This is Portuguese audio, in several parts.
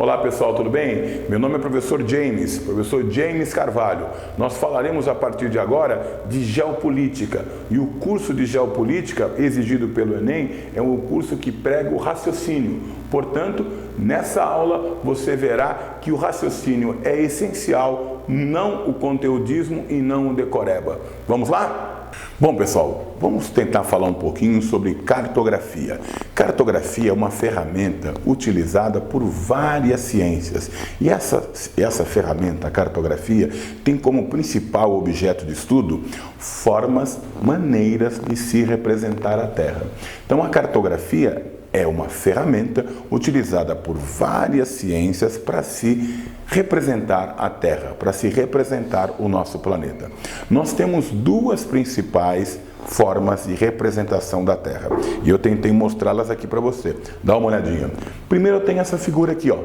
Olá pessoal, tudo bem? Meu nome é professor James Carvalho. Nós falaremos a partir de agora de geopolítica. E o curso de geopolítica exigido pelo Enem é um curso que prega o raciocínio. Portanto, nessa aula você verá que o raciocínio é essencial, não o conteudismo e não o decoreba. Vamos lá? Bom pessoal, vamos tentar falar um pouquinho sobre cartografia. Cartografia é uma ferramenta utilizada por várias ciências e essa ferramenta, a cartografia, tem como principal objeto de estudo formas, maneiras de se representar a Terra. Então a cartografia é uma ferramenta utilizada por várias ciências para se representar a Terra, para se representar o nosso planeta. Nós temos duas principais formas de representação da Terra e eu tentei mostrá-las aqui para você. Dá uma olhadinha. Primeiro eu tenho essa figura aqui, ó.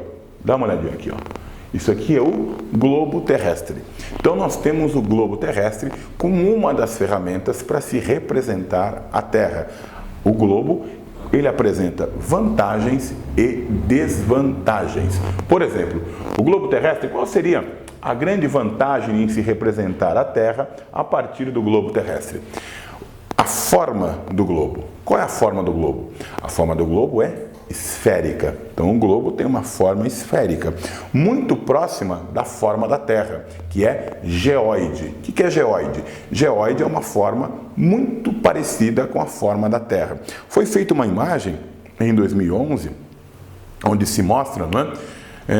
Dá uma olhadinha aqui, ó. Isso aqui é o globo terrestre. Então nós temos o globo terrestre como uma das ferramentas para se representar a Terra. O globo, ele apresenta vantagens e desvantagens. Por exemplo, o globo terrestre, qual seria a grande vantagem em se representar a Terra a partir do globo terrestre? A forma do globo. Qual é a forma do globo? A forma do globo é esférica. Então o globo tem uma forma esférica, muito próxima da forma da Terra, que é geóide. O que é geóide? Geóide é uma forma muito parecida com a forma da Terra. Foi feita uma imagem em 2011, onde se mostra, não é?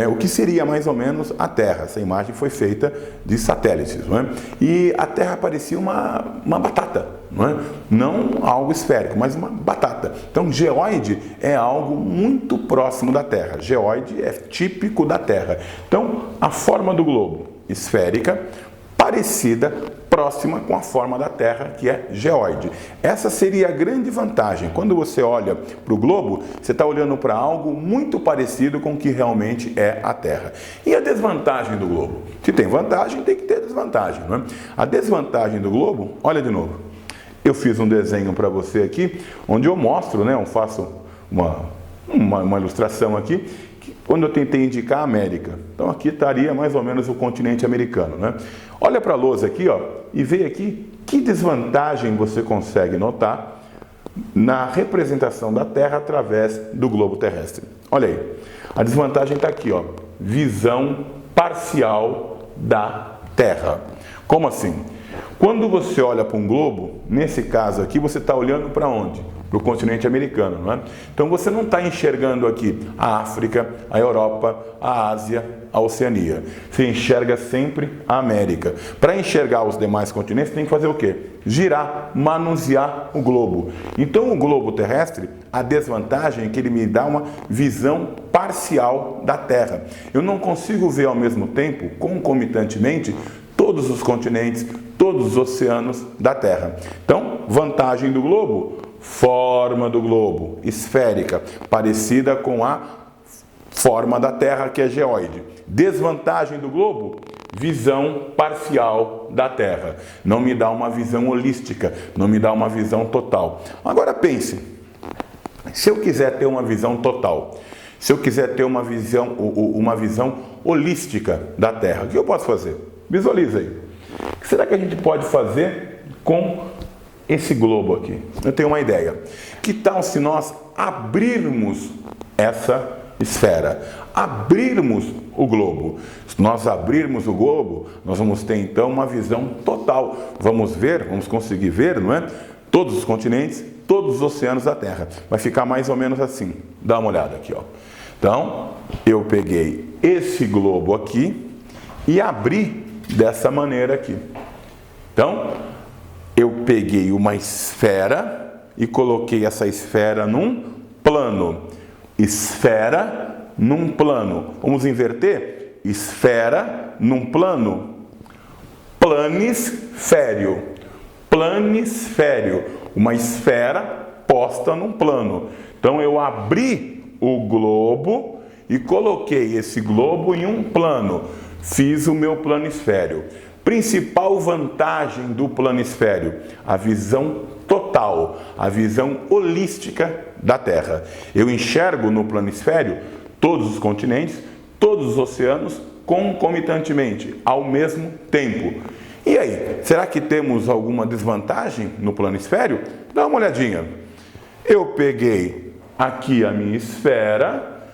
O que seria mais ou menos a Terra. Essa imagem foi feita de satélites, não é? E a Terra parecia uma batata, não é? Não algo esférico, mas uma batata. Então, geóide é algo muito próximo da Terra. Geóide é típico da Terra. Então, a forma do globo, esférica, parecida, próxima com a forma da Terra, que é geóide. Essa seria a grande vantagem. Quando você olha para o globo, você está olhando para algo muito parecido com o que realmente é a Terra. E a desvantagem do globo? Se tem vantagem, tem que ter desvantagem, não é? A desvantagem do globo, olha de novo. Eu fiz um desenho para você aqui, onde eu mostro, né? Eu faço uma ilustração aqui, quando eu tentei indicar a América. Então aqui estaria mais ou menos o continente americano, né? Olha para a lousa aqui, ó, e vê aqui que desvantagem você consegue notar na representação da Terra através do globo terrestre. Olha aí, a desvantagem está aqui, ó, visão parcial da Terra. Como assim? Quando você olha para um globo, nesse caso aqui, você está olhando para onde? Para o continente americano, não é? Então você não está enxergando aqui a África, a Europa, a Ásia, a Oceania. Você enxerga sempre a América. Para enxergar os demais continentes, tem que fazer o quê? Girar, manusear o globo. Então o globo terrestre, a desvantagem é que ele me dá uma visão parcial da Terra. Eu não consigo ver ao mesmo tempo, concomitantemente, todos os continentes, todos os oceanos da Terra. Então, vantagem do globo, forma do globo, esférica, parecida com a forma da Terra, que é geóide. Desvantagem do globo, visão parcial da Terra. Não me dá uma visão holística, não me dá uma visão total. Agora pense, se eu quiser ter uma visão total, se eu quiser ter uma visão holística da Terra, o que eu posso fazer? Visualiza aí. O que será que a gente pode fazer com esse globo aqui? Eu tenho uma ideia. Que tal se nós abrirmos essa esfera? Abrirmos o globo. Se nós abrirmos o globo, nós vamos ter então uma visão total. Vamos ver, vamos conseguir ver, não é? Todos os continentes, todos os oceanos da Terra. Vai ficar mais ou menos assim. Dá uma olhada aqui, ó. Então, eu peguei esse globo aqui e abri dessa maneira aqui. Então, eu peguei uma esfera e coloquei essa esfera num plano. Esfera num plano. Vamos inverter? Esfera num plano. Planisfério. Planisfério. Uma esfera posta num plano. Então eu abri o globo e coloquei esse globo em um plano. Fiz o meu planisfério. Principal vantagem do planisfério, a visão total, a visão holística da Terra. Eu enxergo no planisfério todos os continentes, todos os oceanos concomitantemente, ao mesmo tempo. E aí, será que temos alguma desvantagem no planisfério? Dá uma olhadinha. Eu peguei aqui a minha esfera,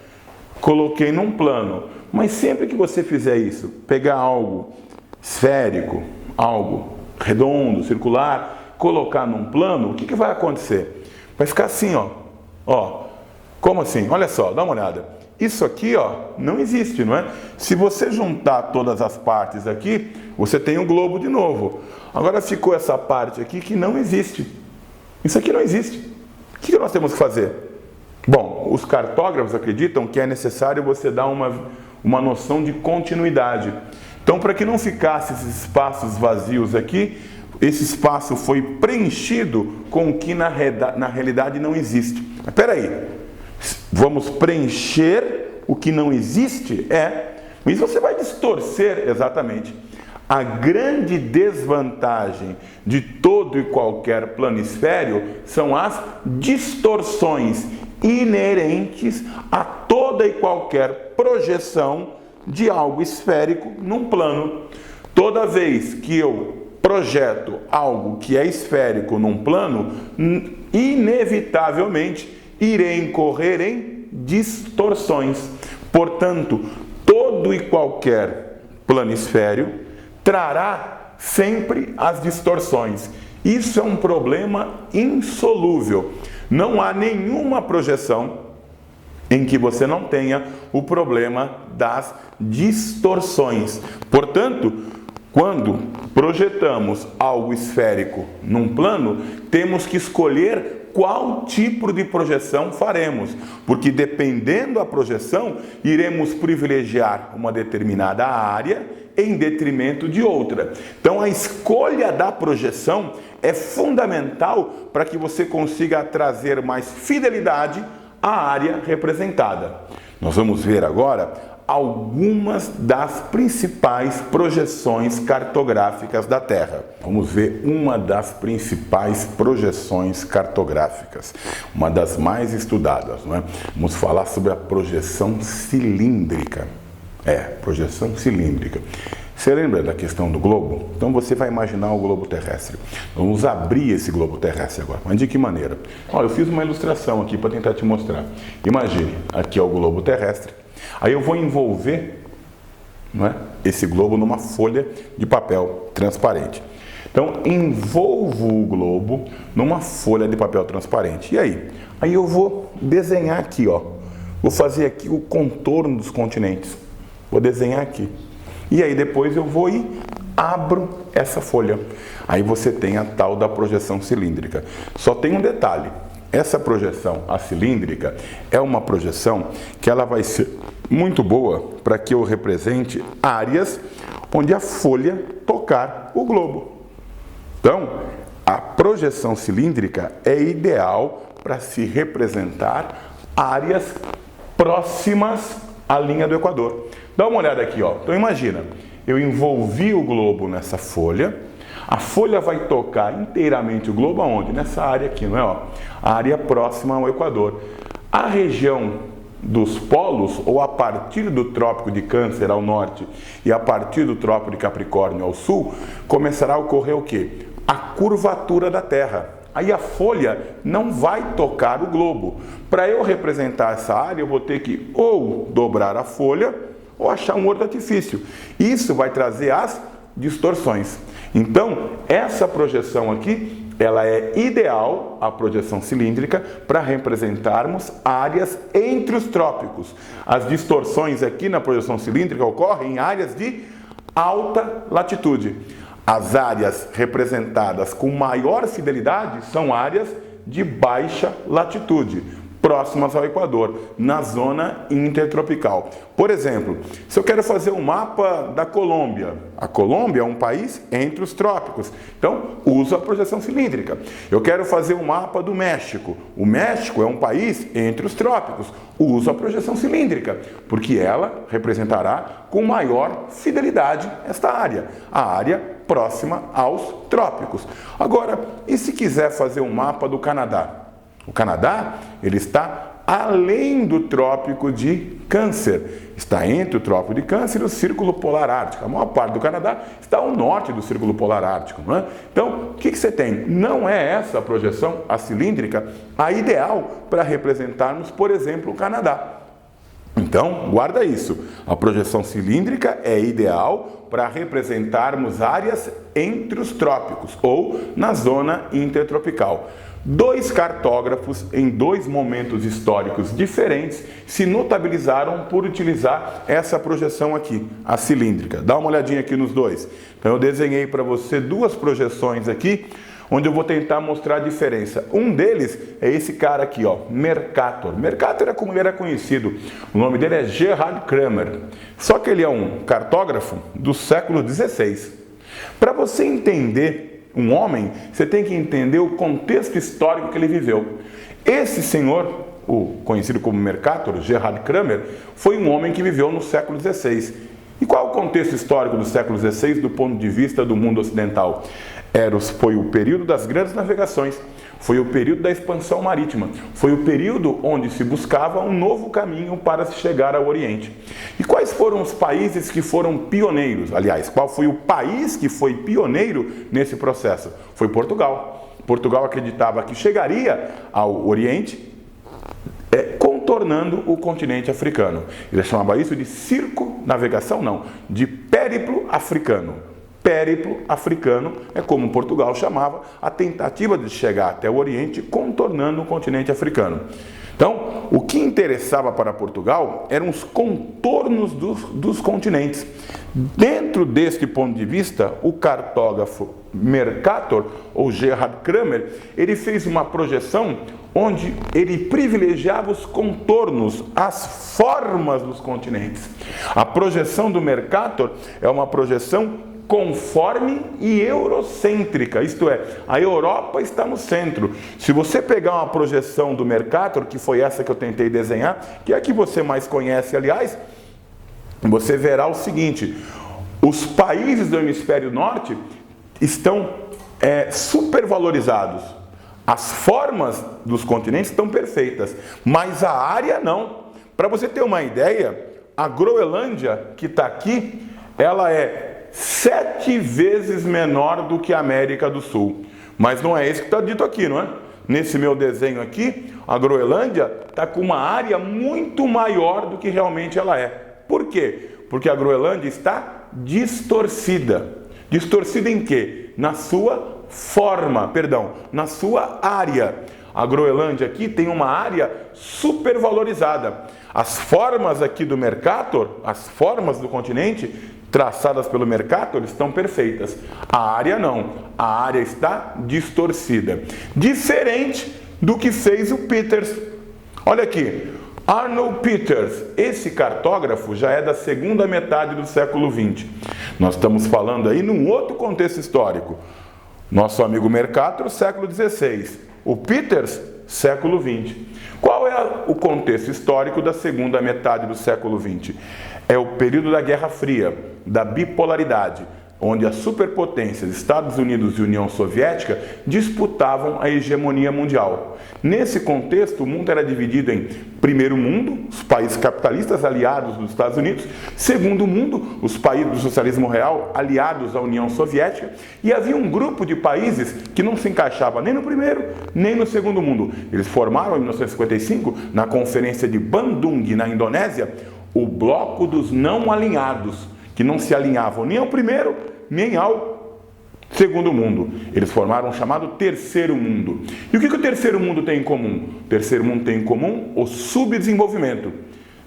coloquei num plano, mas sempre que você fizer isso, pegar algo esférico, algo redondo, circular, colocar num plano, o que vai acontecer? Vai ficar assim, ó. Como assim? Olha só, dá uma olhada. Isso aqui, não existe, não é? Se você juntar todas as partes aqui, você tem um globo de novo. Agora ficou essa parte aqui que não existe. Isso aqui não existe. O que nós temos que fazer? Bom, os cartógrafos acreditam que é necessário você dar uma noção de continuidade. Então, para que não ficasse esses espaços vazios aqui, esse espaço foi preenchido com o que na realidade não existe. Mas espera aí, vamos preencher o que não existe? Isso você vai distorcer exatamente. A grande desvantagem de todo e qualquer planisfério são as distorções inerentes a toda e qualquer projeção de algo esférico num plano. Toda vez que eu projeto algo que é esférico num plano, inevitavelmente irei incorrer em distorções. Portanto, todo e qualquer planisfério trará sempre as distorções. Isso é um problema insolúvel. Não há nenhuma projeção em que você não tenha o problema das distorções. Portanto, quando projetamos algo esférico num plano, temos que escolher qual tipo de projeção faremos, porque dependendo da projeção, iremos privilegiar uma determinada área em detrimento de outra. Então, a escolha da projeção é fundamental para que você consiga trazer mais fidelidade à área representada. Nós vamos ver agora algumas das principais projeções cartográficas da Terra. Vamos ver uma das principais projeções cartográficas, uma das mais estudadas, não é? Vamos falar sobre a projeção cilíndrica. Projeção cilíndrica. Você lembra da questão do globo? Então você vai imaginar o globo terrestre. Vamos abrir esse globo terrestre agora. Mas de que maneira? Olha, eu fiz uma ilustração aqui para tentar te mostrar. Imagine, aqui é o globo terrestre. Aí eu vou envolver, não é, esse globo numa folha de papel transparente. Então, envolvo o globo numa folha de papel transparente. E aí? Aí eu vou desenhar aqui, Vou fazer aqui o contorno dos continentes. Vou desenhar aqui. E aí depois eu vou e abro essa folha. Aí você tem a tal da projeção cilíndrica. Só tem um detalhe. Essa projeção, a cilíndrica, é uma projeção que ela vai ser muito boa para que eu represente áreas onde a folha tocar o globo. Então, a projeção cilíndrica é ideal para se representar áreas próximas à linha do Equador. Dá uma olhada aqui, Então imagina, eu envolvi o globo nessa folha, a folha vai tocar inteiramente o globo aonde? Nessa área aqui, não é? A área próxima ao Equador. A região dos polos, ou a partir do Trópico de Câncer ao norte e a partir do Trópico de Capricórnio ao sul, começará a ocorrer o quê? A curvatura da Terra. Aí a folha não vai tocar o globo. Para eu representar essa área, eu vou ter que ou dobrar a folha ou achar um outro artifício. Isso vai trazer as distorções. Então, essa projeção aqui, ela é ideal, a projeção cilíndrica, para representarmos áreas entre os trópicos. As distorções aqui na projeção cilíndrica ocorrem em áreas de alta latitude. As áreas representadas com maior fidelidade são áreas de baixa latitude, próximas ao Equador, na zona intertropical. Por exemplo, se eu quero fazer um mapa da Colômbia, a Colômbia é um país entre os trópicos, então uso a projeção cilíndrica. Eu quero fazer um mapa do México, o México é um país entre os trópicos, uso a projeção cilíndrica, porque ela representará com maior fidelidade esta área, a área próxima aos trópicos. Agora, e se quiser fazer um mapa do Canadá? O Canadá, ele está além do Trópico de Câncer. Está entre o Trópico de Câncer e o Círculo Polar Ártico. A maior parte do Canadá está ao norte do Círculo Polar Ártico, não é? Então, o que você tem? Não é essa a projeção, a cilíndrica, a ideal para representarmos, por exemplo, o Canadá. Então, guarda isso. A projeção cilíndrica é ideal para representarmos áreas entre os trópicos ou na zona intertropical. Dois cartógrafos, em dois momentos históricos diferentes, se notabilizaram por utilizar essa projeção aqui, a cilíndrica. Dá uma olhadinha aqui nos dois. Então, eu desenhei para você duas projeções aqui, onde eu vou tentar mostrar a diferença. Um deles é esse cara aqui, ó, Mercator. Mercator é como ele era conhecido. O nome dele é Gerhard Kramer. Só que ele é um cartógrafo do século XVI. Para você entender um homem, você tem que entender o contexto histórico que ele viveu. Esse senhor, o conhecido como Mercator, Gerhard Kramer, foi um homem que viveu no século XVI. E qual é o contexto histórico do século XVI do ponto de vista do mundo ocidental? Foi o período das grandes navegações, foi o período da expansão marítima, foi o período onde se buscava um novo caminho para se chegar ao Oriente. E quais foram os países que foram pioneiros? Aliás, qual foi o país que foi pioneiro nesse processo? Foi Portugal. Portugal acreditava que chegaria ao Oriente contornando o continente africano. Ele chamava isso de circunnavegação, não, de périplo africano. Périplo africano é como Portugal chamava a tentativa de chegar até o Oriente contornando o continente africano. Então, o que interessava para Portugal eram os contornos dos continentes. Dentro deste ponto de vista, o cartógrafo Mercator, ou Gerhard Kramer, ele fez uma projeção onde ele privilegiava os contornos, as formas dos continentes. A projeção do Mercator é uma projeção conforme e eurocêntrica, isto é, a Europa está no centro. Se você pegar uma projeção do Mercator, que foi essa que eu tentei desenhar, que é a que você mais conhece, aliás, você verá o seguinte: os países do hemisfério norte estão supervalorizados. As formas dos continentes estão perfeitas, mas a área não. Para você ter uma ideia, a Groenlândia, que está aqui, ela é 7 vezes menor do que a América do Sul. Mas não é isso que está dito aqui, não é? Nesse meu desenho aqui, a Groenlândia está com uma área muito maior do que realmente ela é. Por quê? Porque a Groenlândia está distorcida. Distorcida em quê? Na sua forma, na sua área. A Groenlândia aqui tem uma área supervalorizada. As formas aqui do Mercator, as formas do continente, traçadas pelo Mercator, estão perfeitas. A área não. A área está distorcida. Diferente do que fez o Peters. Olha aqui. Arnold Peters, esse cartógrafo já é da segunda metade do século XX. Nós estamos falando aí num outro contexto histórico. Nosso amigo Mercator, século XVI. O Peters, século XX. Qual é o contexto histórico da segunda metade do século XX? É o período da Guerra Fria, da bipolaridade, onde as superpotências Estados Unidos e União Soviética disputavam a hegemonia mundial. Nesse contexto, o mundo era dividido em primeiro mundo, os países capitalistas aliados dos Estados Unidos, segundo mundo, os países do socialismo real aliados à União Soviética, e havia um grupo de países que não se encaixava nem no primeiro, nem no segundo mundo. Eles formaram, em 1955, na Conferência de Bandung, na Indonésia, o Bloco dos Não Alinhados, que não se alinhavam nem ao primeiro, nem ao segundo mundo. Eles formaram o chamado Terceiro Mundo. E o que o Terceiro Mundo tem em comum? O Terceiro Mundo tem em comum o subdesenvolvimento,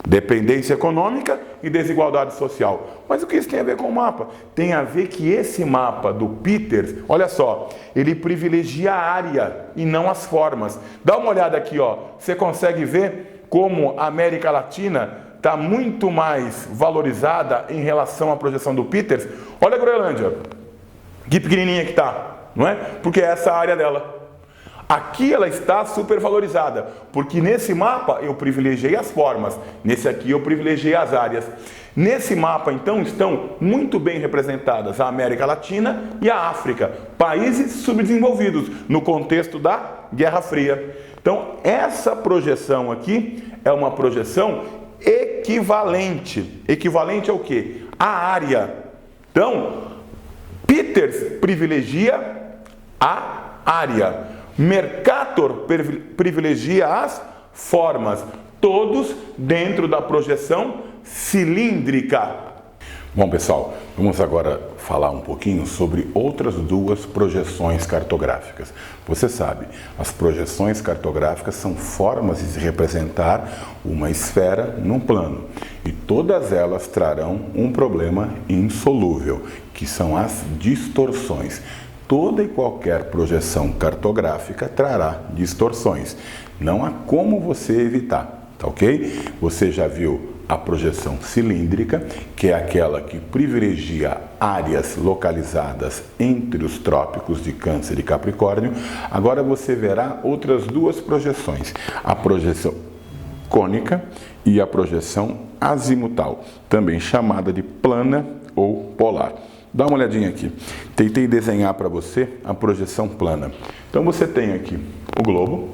dependência econômica e desigualdade social. Mas o que isso tem a ver com o mapa? Tem a ver que esse mapa do Peters, olha só, ele privilegia a área e não as formas. Dá uma olhada aqui, ó. Você consegue ver como a América Latina está muito mais valorizada em relação à projeção do Peters. Olha a Groenlândia, que pequenininha que está, não é? Porque é essa a área dela. Aqui ela está supervalorizada, porque nesse mapa eu privilegiei as formas, nesse aqui eu privilegiei as áreas. Nesse mapa, então, estão muito bem representadas a América Latina e a África, países subdesenvolvidos no contexto da Guerra Fria. Então, essa projeção aqui é uma projeção equivalente. Equivalente ao quê? A área. Então, Peters privilegia a área. Mercator privilegia as formas. Todos dentro da projeção cilíndrica. Bom, pessoal, vamos agora falar um pouquinho sobre outras duas projeções cartográficas. Você sabe, as projeções cartográficas são formas de se representar uma esfera num plano. E todas elas trarão um problema insolúvel, que são as distorções. Toda e qualquer projeção cartográfica trará distorções. Não há como você evitar, tá ok? Você já viu a projeção cilíndrica, que é aquela que privilegia áreas localizadas entre os trópicos de Câncer e Capricórnio. Agora você verá outras duas projeções, a projeção cônica e a projeção azimutal, também chamada de plana ou polar. Dá uma olhadinha aqui. Tentei desenhar para você a projeção plana. Então você tem aqui o globo,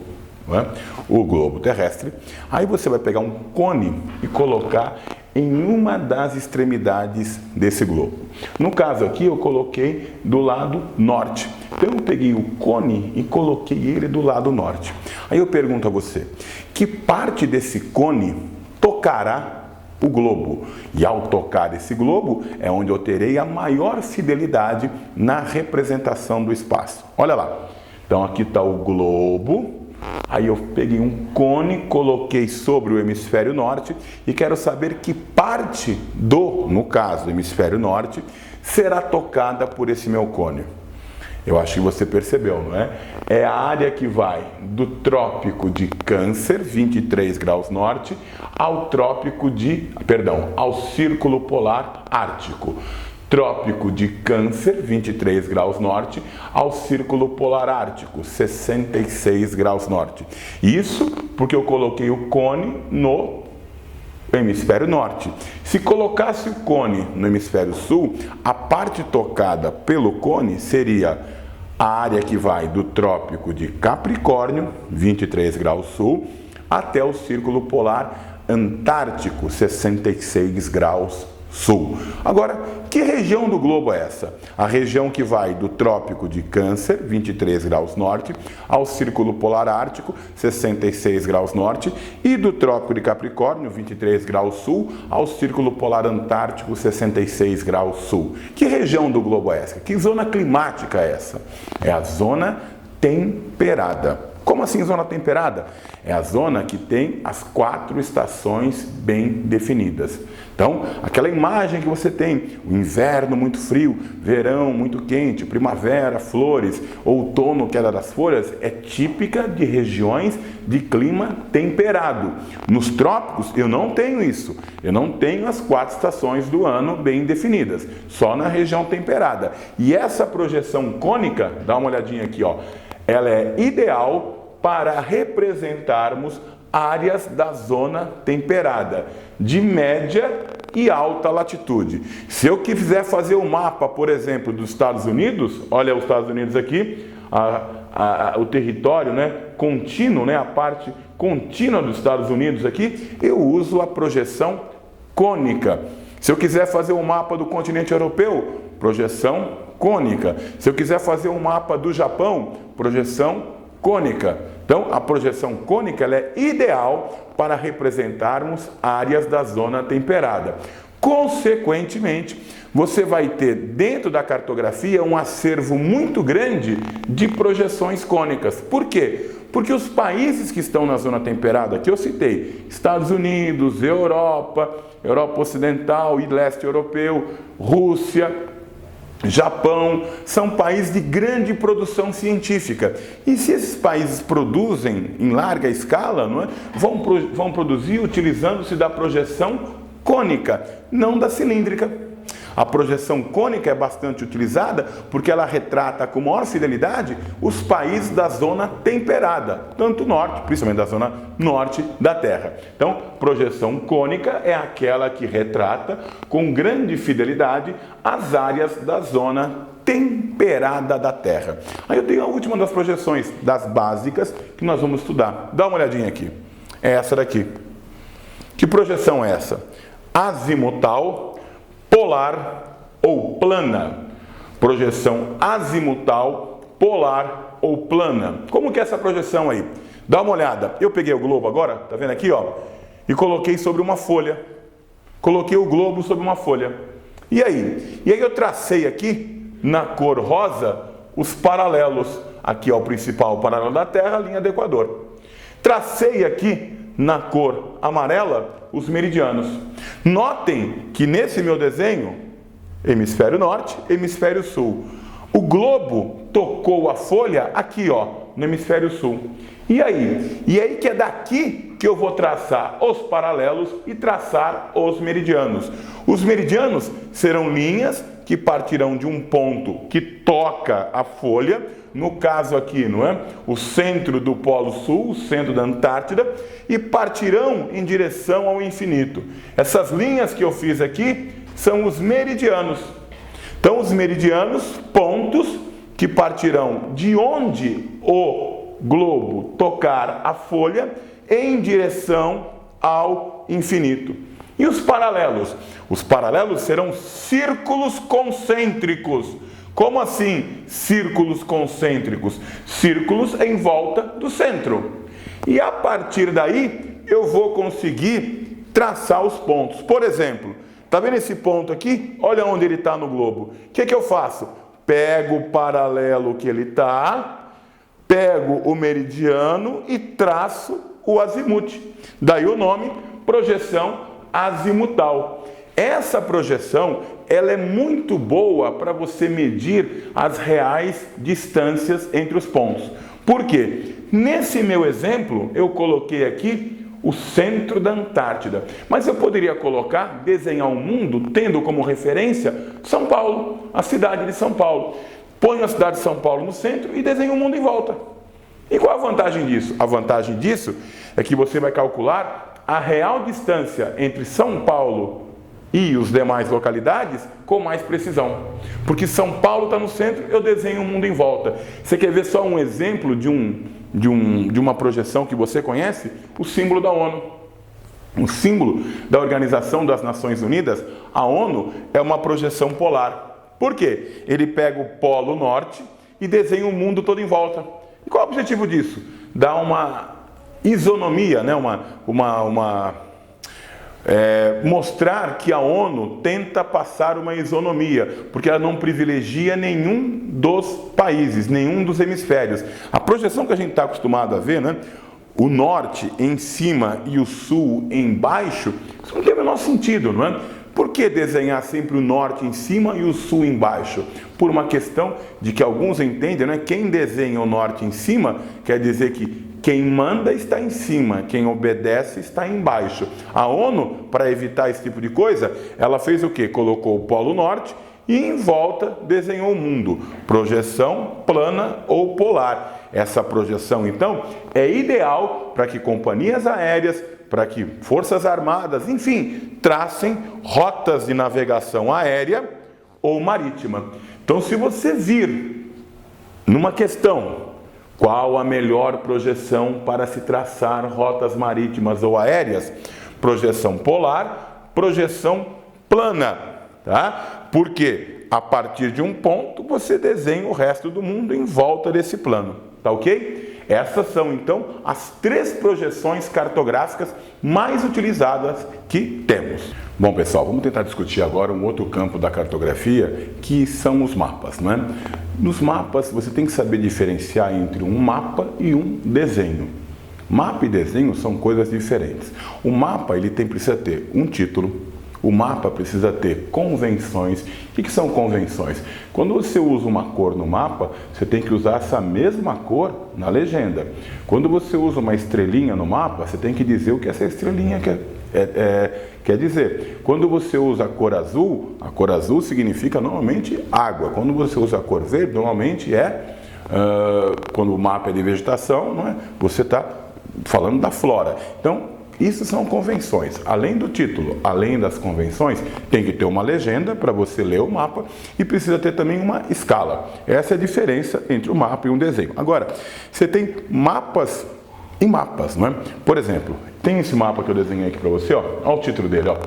né? O globo terrestre. Aí você vai pegar um cone e colocar em uma das extremidades desse globo. No caso aqui eu coloquei do lado norte. Então eu peguei o cone e coloquei ele do lado norte. Aí eu pergunto a você, que parte desse cone tocará o globo? E ao tocar esse globo é onde eu terei a maior fidelidade na representação do espaço. Olha lá. Então aqui está o globo. Aí eu peguei um cone, coloquei sobre o hemisfério norte e quero saber que parte no caso, hemisfério norte, será tocada por esse meu cone. Eu acho que você percebeu, não é? É a área que vai do trópico de Câncer, 23 graus norte, ao círculo polar ártico. Trópico de Câncer, 23 graus norte, ao círculo polar ártico, 66 graus norte. Isso porque eu coloquei o cone no hemisfério norte. Se colocasse o cone no hemisfério sul, a parte tocada pelo cone seria a área que vai do trópico de Capricórnio, 23 graus sul, até o círculo polar antártico, 66 graus sul. Agora, que região do globo é essa? A região que vai do trópico de Câncer, 23 graus norte, ao círculo polar ártico, 66 graus norte, e do trópico de Capricórnio, 23 graus sul, ao círculo polar antártico, 66 graus sul. Que região do globo é essa? Que zona climática é essa? É a zona temperada. Como assim zona temperada? É a zona que tem as 4 estações bem definidas. Então, aquela imagem que você tem, o inverno muito frio, verão muito quente, primavera, flores, outono, queda das folhas, é típica de regiões de clima temperado. Nos trópicos, eu não tenho isso. Eu não tenho as 4 estações do ano bem definidas, só na região temperada. E essa projeção cônica, dá uma olhadinha aqui, ó, ela é ideal para representarmos áreas da zona temperada, de média e alta latitude. Se eu quiser fazer um mapa, por exemplo, dos Estados Unidos, olha os Estados Unidos aqui, o território, né, contínuo, né, a parte contínua dos Estados Unidos aqui, eu uso a projeção cônica. Se eu quiser fazer um mapa do continente europeu, projeção cônica. Se eu quiser fazer um mapa do Japão, projeção cônica. Então, a projeção cônica ela é ideal para representarmos áreas da zona temperada. Consequentemente, você vai ter dentro da cartografia um acervo muito grande de projeções cônicas. Por quê? Porque os países que estão na zona temperada, que eu citei, Estados Unidos, Europa Ocidental e Leste Europeu, Rússia, Japão, são países de grande produção científica. E se esses países produzem em larga escala, não é? vão produzir utilizando-se da projeção cônica, não da cilíndrica. A projeção cônica é bastante utilizada porque ela retrata com maior fidelidade os países da zona temperada, tanto norte, principalmente da zona norte da Terra. Então, projeção cônica é aquela que retrata com grande fidelidade as áreas da zona temperada da Terra. Aí eu tenho a última das projeções, das básicas, que nós vamos estudar. Dá uma olhadinha aqui. É essa daqui. Que projeção é essa? Azimutal, polar ou plana. Projeção azimutal, polar ou plana. Como que é essa projeção aí? Dá uma olhada. Eu peguei o globo agora, tá vendo aqui, ó, e coloquei sobre uma folha. Coloquei o globo sobre uma folha. E aí? E aí eu tracei aqui, na cor rosa, os paralelos. Aqui é o principal paralelo da Terra, a linha do Equador. Tracei aqui, na cor amarela, os meridianos. Notem que nesse meu desenho, hemisfério norte, hemisfério sul. O globo tocou a folha aqui, ó, no hemisfério sul. E aí? E aí que é daqui que eu vou traçar os paralelos e traçar os meridianos. Os meridianos serão linhas que partirão de um ponto que toca a folha, no caso aqui, não é? O centro do Polo Sul, o centro da Antártida, e partirão em direção ao infinito. Essas linhas que eu fiz aqui são os meridianos. Então, os meridianos, pontos que partirão de onde o globo tocar a folha em direção ao infinito. E os paralelos? Os paralelos serão círculos concêntricos. Como assim círculos concêntricos? Círculos em volta do centro. E a partir daí eu vou conseguir traçar os pontos. Por exemplo, tá vendo esse ponto aqui? Olha onde ele está no globo. O que eu faço? Pego o paralelo que ele está, pego o meridiano e traço o azimute. Daí o nome, projeção azimutal. Essa projeção, ela é muito boa para você medir as reais distâncias entre os pontos. Por quê? Nesse meu exemplo, eu coloquei aqui o centro da Antártida. Mas eu poderia colocar, desenhar um mundo, tendo como referência São Paulo, a cidade de São Paulo. Ponho a cidade de São Paulo no centro e desenho o mundo em volta. E qual a vantagem disso? A vantagem disso é que você vai calcular a real distância entre São Paulo e os demais localidades com mais precisão. Porque São Paulo está no centro, eu desenho o mundo em volta. Você quer ver só um exemplo de uma projeção que você conhece? O símbolo da ONU. O símbolo da Organização das Nações Unidas, a ONU, é uma projeção polar. Por quê? Ele pega o polo norte e desenha o mundo todo em volta. E qual é o objetivo disso? Dar uma isonomia, né? Mostrar que a ONU tenta passar uma isonomia, porque ela não privilegia nenhum dos países, nenhum dos hemisférios. A projeção que a gente está acostumado a ver, né? O norte em cima e o sul embaixo, isso não tem o menor sentido, não é? Por que desenhar sempre o norte em cima e o sul embaixo? Por uma questão de que alguns entendem, né? Quem desenha o norte em cima quer dizer que quem manda está em cima, quem obedece está embaixo. A ONU, para evitar esse tipo de coisa, ela fez o quê? Colocou o Polo Norte e em volta desenhou o mundo. Projeção plana ou polar. Essa projeção, então, é ideal para que companhias aéreas, para que forças armadas, enfim, tracem rotas de navegação aérea ou marítima. Então, se você vir numa questão, qual a melhor projeção para se traçar rotas marítimas ou aéreas? Projeção polar, projeção plana, tá? Porque a partir de um ponto você desenha o resto do mundo em volta desse plano, tá ok? Essas são então as 3 projeções cartográficas mais utilizadas que temos. Bom, pessoal, vamos tentar discutir agora um outro campo da cartografia, que são os mapas, não é? Nos mapas você tem que saber diferenciar entre um mapa e um desenho. Mapa e desenho são coisas diferentes. O mapa precisa ter um título, o mapa precisa ter convenções. O que são convenções? Quando você usa uma cor no mapa, você tem que usar essa mesma cor na legenda. Quando você usa uma estrelinha no mapa, você tem que dizer o que essa estrelinha Quer dizer, quando você usa a cor azul significa normalmente água. Quando você usa a cor verde, normalmente quando o mapa é de vegetação, não é? Você está falando da flora. Então, isso são convenções. Além do título, além das convenções, tem que ter uma legenda para você ler o mapa e precisa ter também uma escala. Essa é a diferença entre o mapa e um desenho. Agora, você tem mapas e mapas, não é? Por exemplo, tem esse mapa que eu desenhei aqui para você, ó. Olha o título dele, ó.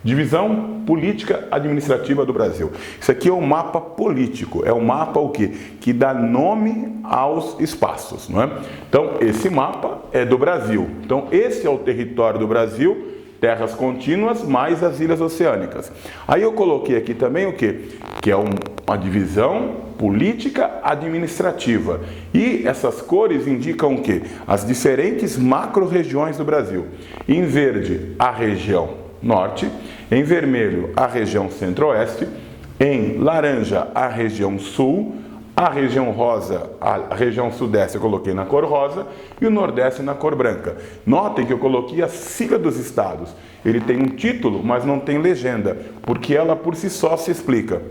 Divisão Política Administrativa do Brasil. Isso aqui é um mapa político, é um mapa o quê? Que dá nome aos espaços, não é? Então, esse mapa é do Brasil. Então, esse é o território do Brasil, terras contínuas mais as ilhas oceânicas. Aí eu coloquei aqui também o quê? Que é uma divisão política administrativa. E essas cores indicam o quê? As diferentes macro-regiões do Brasil. Em verde, a região norte, em vermelho a região centro-oeste, em laranja a região sul, a região rosa, a região sudeste eu coloquei na cor rosa e o nordeste na cor branca. Notem que eu coloquei a sigla dos estados. Ele tem um título, mas não tem legenda, porque ela por si só se explica.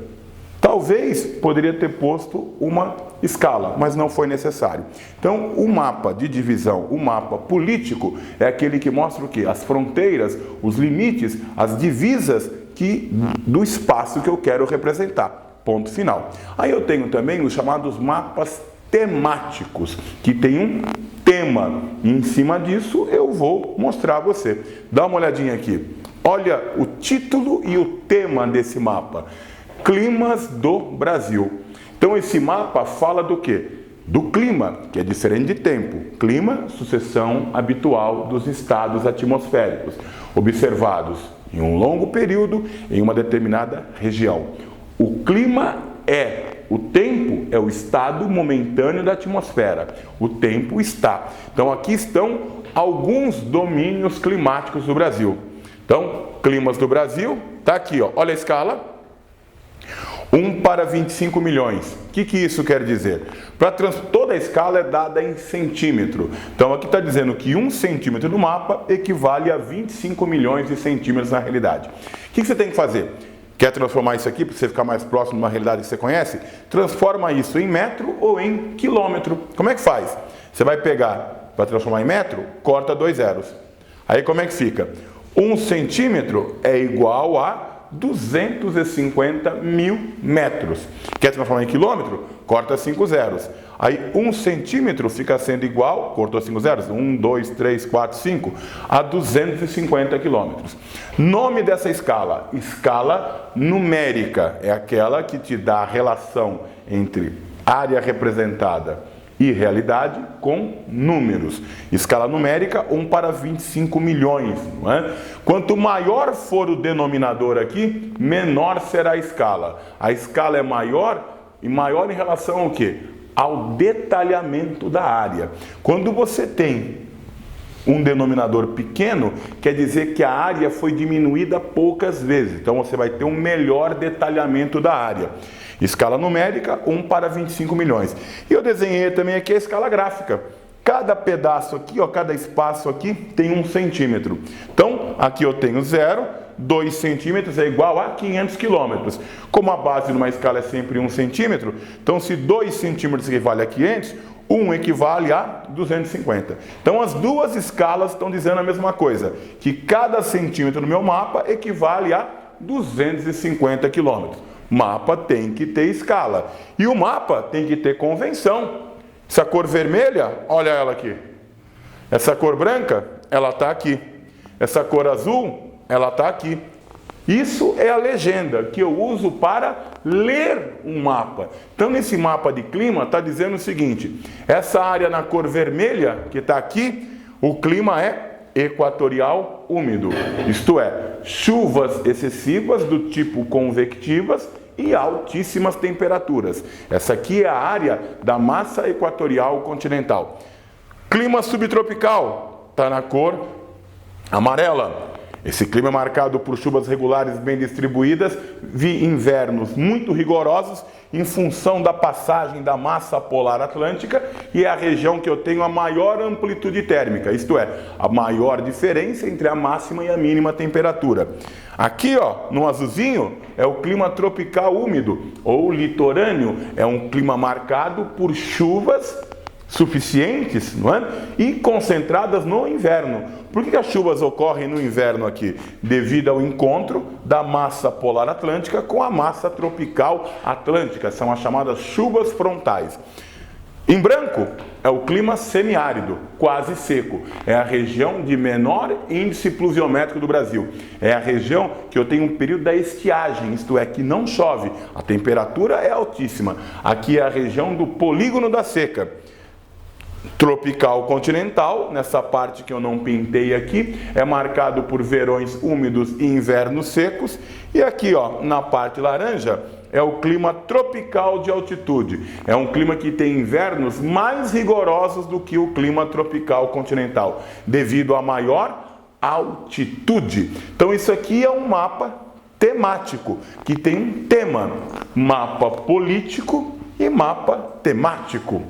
Talvez poderia ter posto uma escala, mas não foi necessário. Então, o mapa de divisão, o mapa político, é aquele que mostra o quê? As fronteiras, os limites, as divisas do espaço que eu quero representar. Ponto final. Aí eu tenho também os chamados mapas temáticos, que tem um tema. E em cima disso eu vou mostrar a você. Dá uma olhadinha aqui. Olha o título e o tema desse mapa. Climas do Brasil. Então esse mapa fala do quê? Do clima, que é diferente de tempo. Clima, sucessão habitual dos estados atmosféricos, observados em um longo período em uma determinada região. O clima o tempo é o estado momentâneo da atmosfera. O tempo está. Então aqui estão alguns domínios climáticos do Brasil. Então, climas do Brasil, tá aqui, ó. Olha a escala. 1 para 25 milhões. O que isso quer dizer? Toda a escala é dada em centímetro. Então aqui está dizendo que 1 centímetro do mapa equivale a 25 milhões de centímetros na realidade. O que você tem que fazer? Quer transformar isso aqui para você ficar mais próximo de uma realidade que você conhece? Transforma isso em metro ou em quilômetro. Como é que faz? Você vai pegar, para transformar em metro, corta 2 zeros. Aí como é que fica? 1 centímetro é igual a 250 mil metros. Quer transformar em quilômetro? Corta 5 zeros. Aí 1 centímetro fica sendo igual, cortou 5 zeros, 1, 2, 3, 4, 5, a 250 quilômetros. Nome dessa escala? Escala numérica. É aquela que te dá a relação entre área representada e realidade com números. Escala numérica, 1 para 25 milhões. Não é? Quanto maior for o denominador aqui, menor será a escala. A escala é maior e maior em relação ao quê? Ao detalhamento da área. Quando você tem um denominador pequeno, quer dizer que a área foi diminuída poucas vezes. Então você vai ter um melhor detalhamento da área. Escala numérica, 1 para 25 milhões. E eu desenhei também aqui a escala gráfica. Cada pedaço aqui, ó, cada espaço aqui tem 1 centímetro. Então, aqui eu tenho 0, 2 centímetros é igual a 500 quilômetros. Como a base de uma escala é sempre 1 centímetro, então se 2 centímetros equivale a 500, 1 equivale a 250. Então as duas escalas estão dizendo a mesma coisa, que cada centímetro no meu mapa equivale a 250 quilômetros. Mapa tem que ter escala. E o mapa tem que ter convenção. Essa cor vermelha, olha ela aqui. Essa cor branca, ela está aqui. Essa cor azul, ela está aqui. Isso é a legenda que eu uso para ler um mapa. Então, nesse mapa de clima, está dizendo o seguinte: essa área na cor vermelha, que está aqui, o clima é equatorial úmido. Isto é, chuvas excessivas do tipo convectivas e altíssimas temperaturas. Essa aqui é a área da massa equatorial continental. Clima subtropical, está na cor amarela. Esse clima é marcado por chuvas regulares bem distribuídas, invernos muito rigorosos em função da passagem da massa polar atlântica, e é a região que eu tenho a maior amplitude térmica, isto é, a maior diferença entre a máxima e a mínima temperatura. Aqui, ó, no azulzinho, é o clima tropical úmido ou litorâneo, é um clima marcado por chuvas suficientes, não é? E concentradas no inverno. Por que as chuvas ocorrem no inverno aqui? Devido ao encontro da massa polar atlântica com a massa tropical atlântica, são as chamadas chuvas frontais. Em branco é o clima semiárido, quase seco. É a região de menor índice pluviométrico do Brasil. É a região que eu tenho um período da estiagem, isto é, que não chove. A temperatura é altíssima. Aqui é a região do polígono da seca. Tropical continental, nessa parte que eu não pintei aqui, é marcado por verões úmidos e invernos secos. E aqui, ó, na parte laranja, é o clima tropical de altitude. É um clima que tem invernos mais rigorosos do que o clima tropical continental, devido à maior altitude. Então isso aqui é um mapa temático, que tem um tema, mapa político e mapa temático.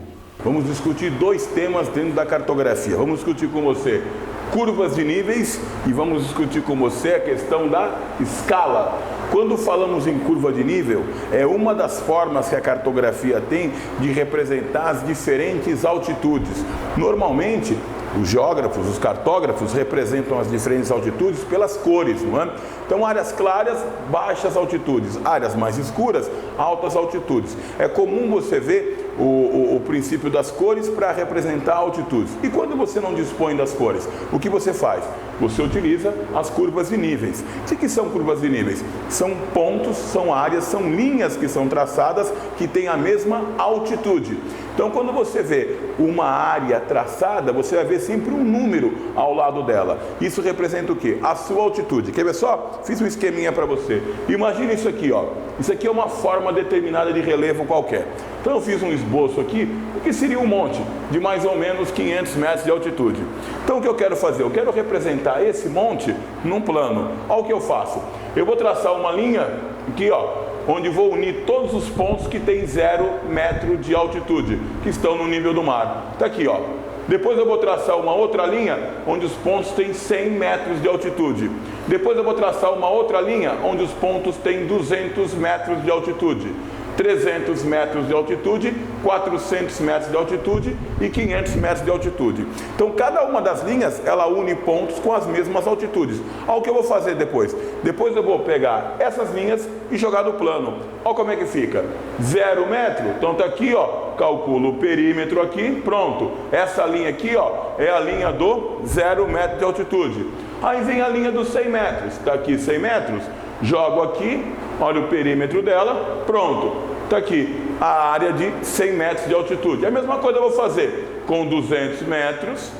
Vamos discutir dois temas dentro da cartografia. Vamos discutir com você curvas de níveis e vamos discutir com você a questão da escala. Quando falamos em curva de nível, é uma das formas que a cartografia tem de representar as diferentes altitudes. Normalmente, os geógrafos, os cartógrafos representam as diferentes altitudes pelas cores, não é? Então, áreas claras, baixas altitudes, áreas mais escuras, altas altitudes. É comum você ver o princípio das cores para representar altitudes. E quando você não dispõe das cores, o que você faz? Você utiliza as curvas de níveis. O que são curvas de níveis? São pontos, são áreas, são linhas que são traçadas que têm a mesma altitude. Então, quando você vê uma área traçada, você vai ver sempre um número ao lado dela. Isso representa o quê? A sua altitude. Quer ver só? Fiz um esqueminha para você. Imagina isso aqui, ó. Isso aqui é uma forma determinada de relevo qualquer. Então, eu fiz um esboço aqui, o que seria um monte de mais ou menos 500 metros de altitude. Então, o que eu quero fazer? Eu quero representar esse monte num plano. Olha o que eu faço. Eu vou traçar uma linha aqui, ó, onde vou unir todos os pontos que tem 0 metro de altitude, que estão no nível do mar. Está aqui, ó. Depois eu vou traçar uma outra linha, onde os pontos têm 100 metros de altitude. Depois eu vou traçar uma outra linha, onde os pontos têm 200 metros de altitude. 300 metros de altitude, 400 metros de altitude e 500 metros de altitude. Então, cada uma das linhas, ela une pontos com as mesmas altitudes. Olha o que eu vou fazer depois. Depois eu vou pegar essas linhas e jogar no plano. Olha como é que fica. 0 metro, então tá aqui, ó, calculo o perímetro aqui, pronto. Essa linha aqui, ó, é a linha do 0 metro de altitude. Aí vem a linha dos 100 metros, tá aqui 100 metros, jogo aqui, olha o perímetro dela, pronto. Está aqui a área de 100 metros de altitude. A mesma coisa eu vou fazer com 200 metros,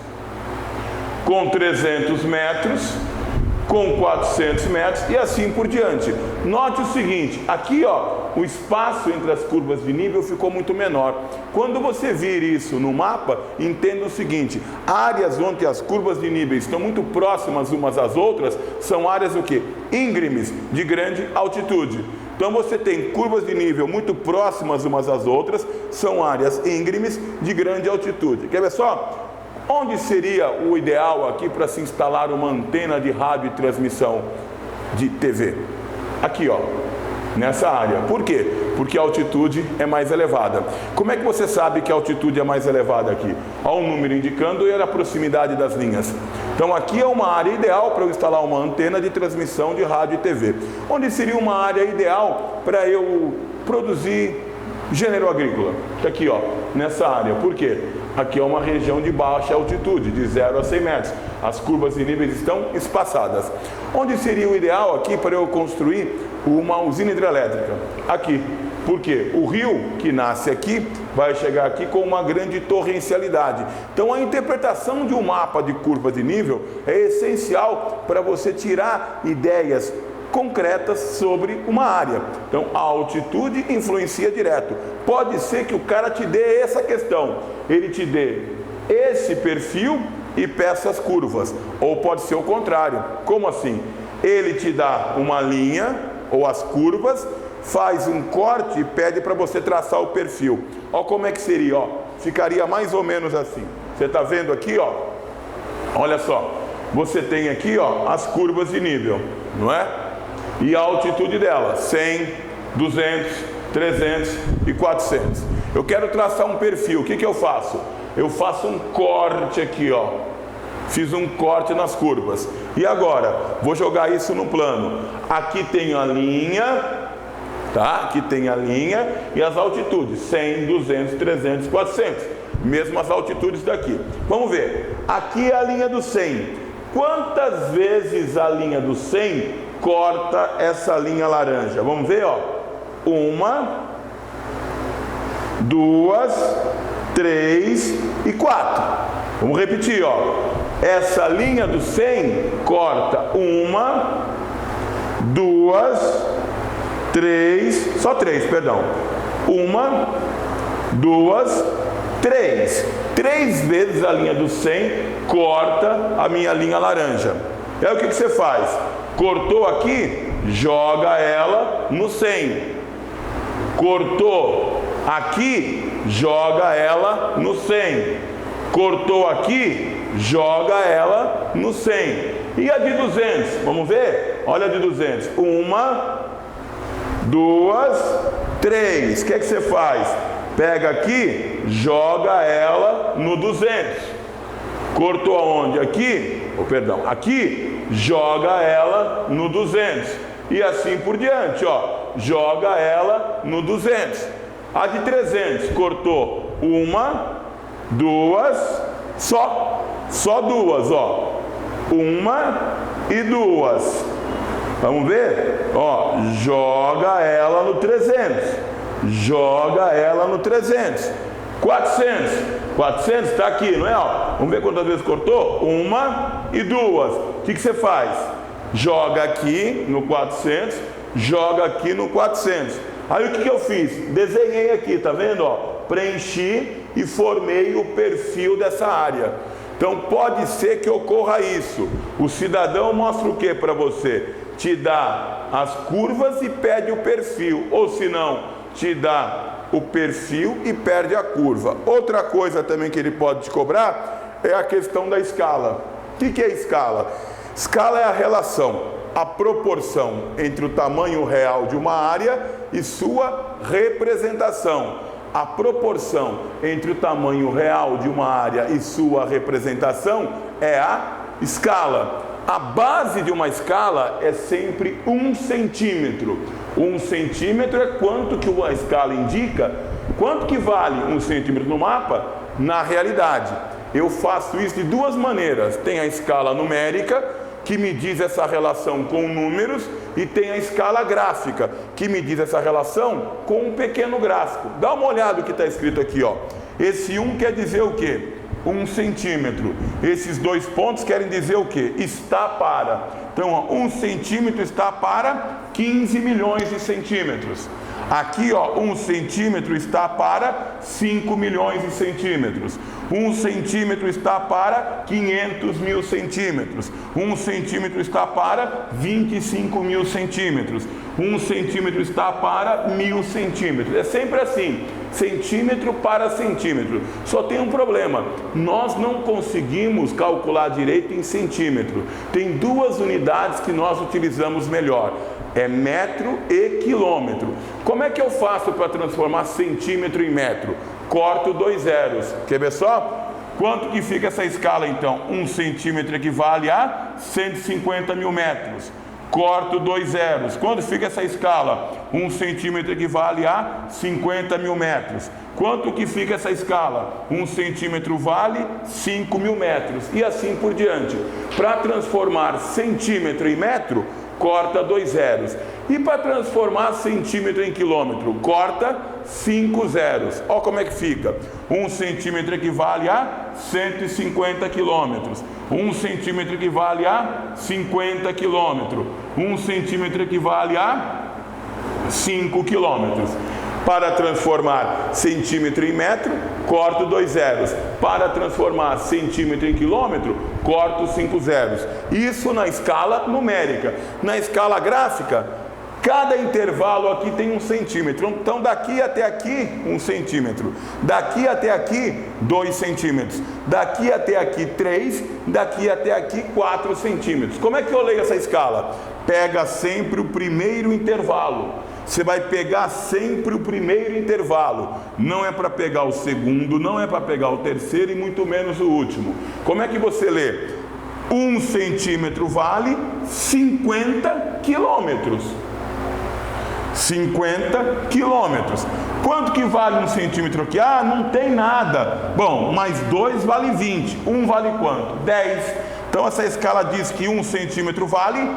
com 300 metros, com 400 metros e assim por diante. Note o seguinte, aqui, ó, o espaço entre as curvas de nível ficou muito menor. Quando você vir isso no mapa, entenda o seguinte, áreas onde as curvas de nível estão muito próximas umas às outras, são áreas o quê? Íngremes, de grande altitude. Então você tem curvas de nível muito próximas umas às outras, são áreas íngremes de grande altitude. Quer ver só? Onde seria o ideal aqui para se instalar uma antena de rádio e transmissão de TV? Aqui, ó, nessa área. Por quê? Porque a altitude é mais elevada. Como é que você sabe que a altitude é mais elevada aqui? Há um número indicando e a proximidade das linhas. Então aqui é uma área ideal para eu instalar uma antena de transmissão de rádio e TV. Onde seria uma área ideal para eu produzir gênero agrícola? Aqui, ó, nessa área. Por quê? Aqui é uma região de baixa altitude, de 0 a 100 metros. As curvas de níveis estão espaçadas. Onde seria o ideal aqui para eu construir uma usina hidrelétrica? Aqui. Por quê? O rio que nasce aqui vai chegar aqui com uma grande torrencialidade. Então a interpretação de um mapa de curva de nível é essencial para você tirar ideias concretas sobre uma área. Então a altitude influencia direto. Pode ser que o cara te dê essa questão, ele te dê esse perfil e peça as curvas. Ou pode ser o contrário. Como assim? Ele te dá uma linha ou as curvas, faz um corte e pede para você traçar o perfil. Olha como é que seria, ó. Ficaria mais ou menos assim. Você está vendo aqui, ó? Olha só. Você tem aqui, ó, as curvas de nível, não é? E a altitude dela, 100, 200, 300 e 400. Eu quero traçar um perfil. O que eu faço? Eu faço um corte aqui, ó. Fiz um corte nas curvas. E agora, vou jogar isso no plano. Aqui tem a linha, tá? Aqui tem a linha e as altitudes, 100, 200, 300, 400. Mesmas altitudes daqui. Vamos ver. Aqui é a linha do 100. Quantas vezes a linha do 100 corta essa linha laranja? Vamos ver, ó. 1, 2, 3 e 4. Vamos repetir, ó. Essa linha do 100 corta 1, 2, 3, só 3, perdão. 1, 2, 3. 3 vezes a linha do 100 corta a minha linha laranja. E aí o que você faz? Cortou aqui, joga ela no 100. Cortou aqui, joga ela no 100. Cortou aqui, joga ela no 100. E a de 200? Vamos ver? Olha a de 200. 1, 2, 3. O que você faz? Pega aqui, joga ela no 200. Cortou aonde? Aqui, perdão, aqui, joga ela no 200. E assim por diante, ó. Joga ela no 200. A de 300, cortou 1, 2, só 2, ó. 1 e 2. Vamos ver? Ó, joga ela no 300. Joga ela no 300. 400. 400 está aqui, não é? Ó, vamos ver quantas vezes cortou? 1 e 2. O que você faz? Joga aqui no 400, joga aqui no 400. Aí o que eu fiz? Desenhei aqui, tá vendo? Ó, preenchi e formei o perfil dessa área. Então pode ser que ocorra isso. O cidadão mostra o que para você? Te dá as curvas e pede o perfil. Ou se não, te dá o perfil e perde a curva. Outra coisa também que ele pode te cobrar é a questão da escala. O que é escala? Escala é a relação, a proporção entre o tamanho real de uma área e sua representação. A proporção entre o tamanho real de uma área e sua representação é a escala. A base de uma escala é sempre 1 centímetro. 1 centímetro é quanto que uma escala indica. Quanto que vale 1 centímetro no mapa? Na realidade, eu faço isso de duas maneiras. Tem a escala numérica, que me diz essa relação com números, e tem a escala gráfica, que me diz essa relação com um pequeno gráfico. Dá uma olhada no que está escrito aqui, ó. Esse 1 quer dizer o quê? 1 centímetro. Esses dois pontos querem dizer o quê? Está para. Então, ó, 1 centímetro está para 15 milhões de centímetros. Aqui, ó, 1 centímetro está para 5 milhões de centímetros. 1 centímetro está para 500 mil centímetros. 1 centímetro está para 25 mil centímetros. 1 centímetro está para 1000 centímetros. É sempre assim, centímetro para centímetro. Só tem um problema: nós não conseguimos calcular direito em centímetro. Tem duas unidades que nós utilizamos melhor. É metro e quilômetro. Como é que eu faço para transformar centímetro em metro? Corto 2 zeros. Quer ver só? Quanto que fica essa escala então? 1 centímetro equivale a 150 mil metros. Corto 2 zeros. Quanto fica essa escala? 1 centímetro equivale a 50 mil metros. Quanto que fica essa escala? 1 centímetro vale 5 mil metros. E assim por diante. Para transformar centímetro em metro, corta 2 zeros. E para transformar centímetro em quilômetro, corta 5 zeros. Olha como é que fica. 1 centímetro equivale a 150 quilômetros. 1 centímetro equivale a 50 quilômetros. 1 centímetro equivale a 5 quilômetros. Para transformar centímetro em metro, corto 2 zeros. Para transformar centímetro em quilômetro, corto 5 zeros. Isso na escala numérica. Na escala gráfica, cada intervalo aqui tem 1 centímetro. Então, daqui até aqui, 1 centímetro. Daqui até aqui, 2 centímetros. Daqui até aqui, 3. Daqui até aqui, 4 centímetros. Como é que eu leio essa escala? Pega sempre o primeiro intervalo. Você vai pegar sempre o primeiro intervalo. Não é para pegar o segundo, não é para pegar o terceiro e muito menos o último. Como é que você lê? 1 centímetro vale 50 quilômetros. 50 quilômetros. Quanto que vale 1 centímetro aqui? Ah, não tem nada. Bom, mais 2 vale 20. 1 vale quanto? 10. Então essa escala diz que 1 centímetro vale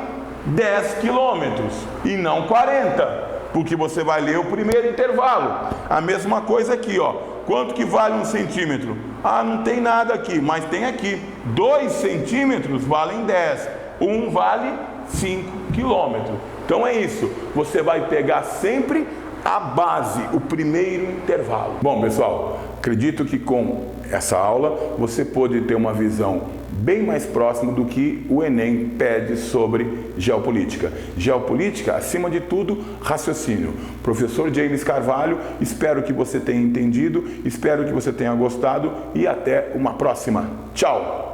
10 quilômetros e não 40. Porque você vai ler o primeiro intervalo. A mesma coisa aqui, ó. Quanto que vale 1 centímetro? Ah, não tem nada aqui, mas tem aqui. 2 centímetros valem 10. 1 vale 5 quilômetros. Então é isso. Você vai pegar sempre a base, o primeiro intervalo. Bom, pessoal, acredito que com essa aula você pôde ter uma visão bem mais próximo do que o Enem pede sobre geopolítica. Geopolítica, acima de tudo, raciocínio. Professor James Carvalho, espero que você tenha entendido, espero que você tenha gostado e até uma próxima. Tchau!